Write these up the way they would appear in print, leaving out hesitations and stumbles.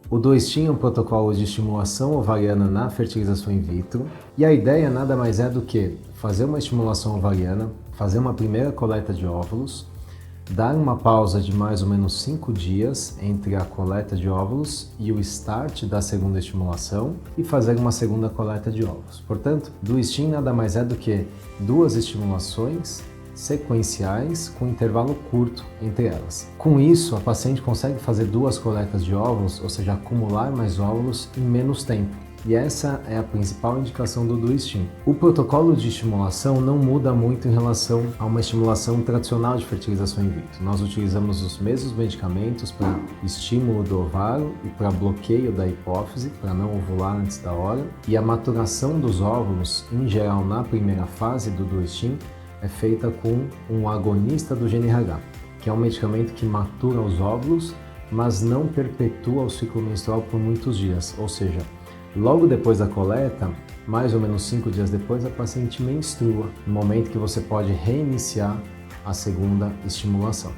O 2-STIM é um protocolo de estimulação ovariana na fertilização in vitro e a ideia nada mais é do que fazer uma estimulação ovariana, fazer uma primeira coleta de óvulos, dar uma pausa de mais ou menos 5 dias entre a coleta de óvulos e o start da segunda estimulação e fazer uma segunda coleta de óvulos. Portanto, 2-STIM nada mais é do que duas estimulações sequenciais com intervalo curto entre elas. Com isso, a paciente consegue fazer duas coletas de óvulos, ou seja, acumular mais óvulos em menos tempo. E essa é a principal indicação do 2-STIM. O protocolo de estimulação não muda muito em relação a uma estimulação tradicional de fertilização in vitro. Nós utilizamos os mesmos medicamentos para estímulo do ovário e para bloqueio da hipófise, para não ovular antes da hora. E a maturação dos óvulos, em geral na primeira fase do 2-STIM, é feita com um agonista do GnRH, que é um medicamento que matura os óvulos, mas não perpetua o ciclo menstrual por muitos dias, ou seja, logo depois da coleta, mais ou menos 5 dias depois, a paciente menstrua, no momento que você pode reiniciar a segunda estimulação.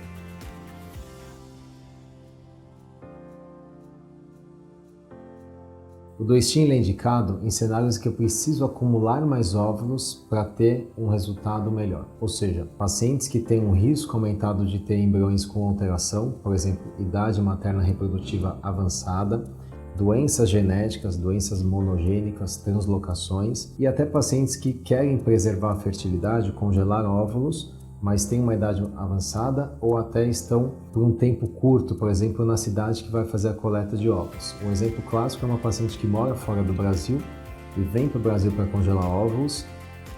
O 2-STIM é indicado em cenários que eu preciso acumular mais óvulos para ter um resultado melhor. Ou seja, pacientes que têm um risco aumentado de ter embriões com alteração, por exemplo, idade materna reprodutiva avançada, doenças genéticas, doenças monogênicas, translocações e até pacientes que querem preservar a fertilidade, congelar óvulos, mas têm uma idade avançada ou até estão por um tempo curto, por exemplo, na cidade que vai fazer a coleta de óvulos. Um exemplo clássico é uma paciente que mora fora do Brasil e vem para o Brasil para congelar óvulos,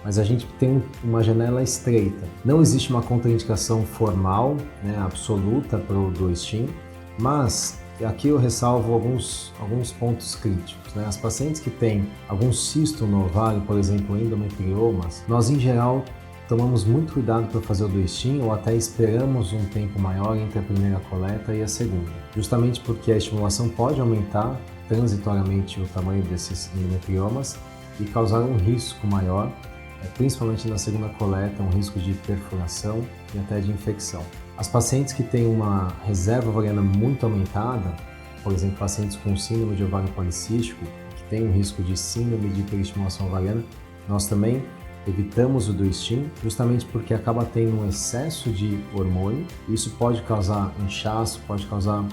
mas a gente tem uma janela estreita. Não existe uma contraindicação formal, absoluta para o 2-STIM, mas aqui eu ressalvo alguns pontos críticos. As pacientes que têm algum cisto no ovário, por exemplo, endometriomas, nós em geral tomamos muito cuidado para fazer o 2-STIM ou até esperamos um tempo maior entre a primeira coleta e a segunda, justamente porque a estimulação pode aumentar transitoriamente o tamanho desses endometriomas e causar um risco maior, principalmente na segunda coleta, um risco de perfuração e até de infecção. As pacientes que têm uma reserva ovariana muito aumentada, por exemplo, pacientes com síndrome de ovário policístico, que têm um risco de síndrome de hiperestimulação ovariana, nós também evitamos o 2-STIM justamente porque acaba tendo um excesso de hormônio. Isso pode causar inchaço, pode causar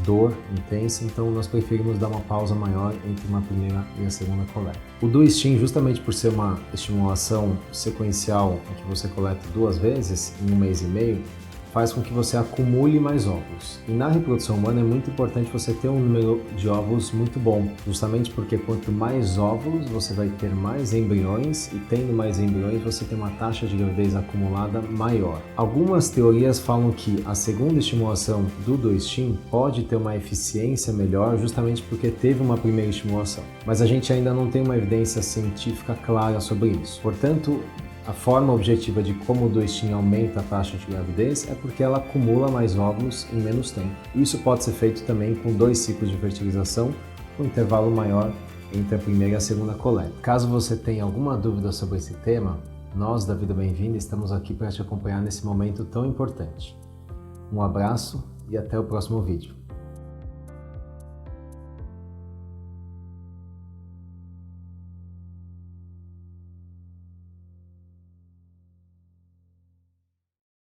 dor intensa, então nós preferimos dar uma pausa maior entre uma primeira e a segunda coleta. O 2-STIM, justamente por ser uma estimulação sequencial em que você coleta duas vezes em 1 mês e meio, faz com que você acumule mais óvulos. E na reprodução humana é muito importante você ter um número de óvulos muito bom, justamente porque quanto mais óvulos você vai ter mais embriões e tendo mais embriões você tem uma taxa de gravidez acumulada maior. Algumas teorias falam que a segunda estimulação do 2-STIM pode ter uma eficiência melhor justamente porque teve uma primeira estimulação, mas a gente ainda não tem uma evidência científica clara sobre isso. Portanto, a forma objetiva de como o 2-STIM aumenta a taxa de gravidez é porque ela acumula mais óvulos em menos tempo. Isso pode ser feito também com 2 ciclos de fertilização, com um intervalo maior entre a primeira e a segunda coleta. Caso você tenha alguma dúvida sobre esse tema, nós da Vida Bem-vinda estamos aqui para te acompanhar nesse momento tão importante. Um abraço e até o próximo vídeo.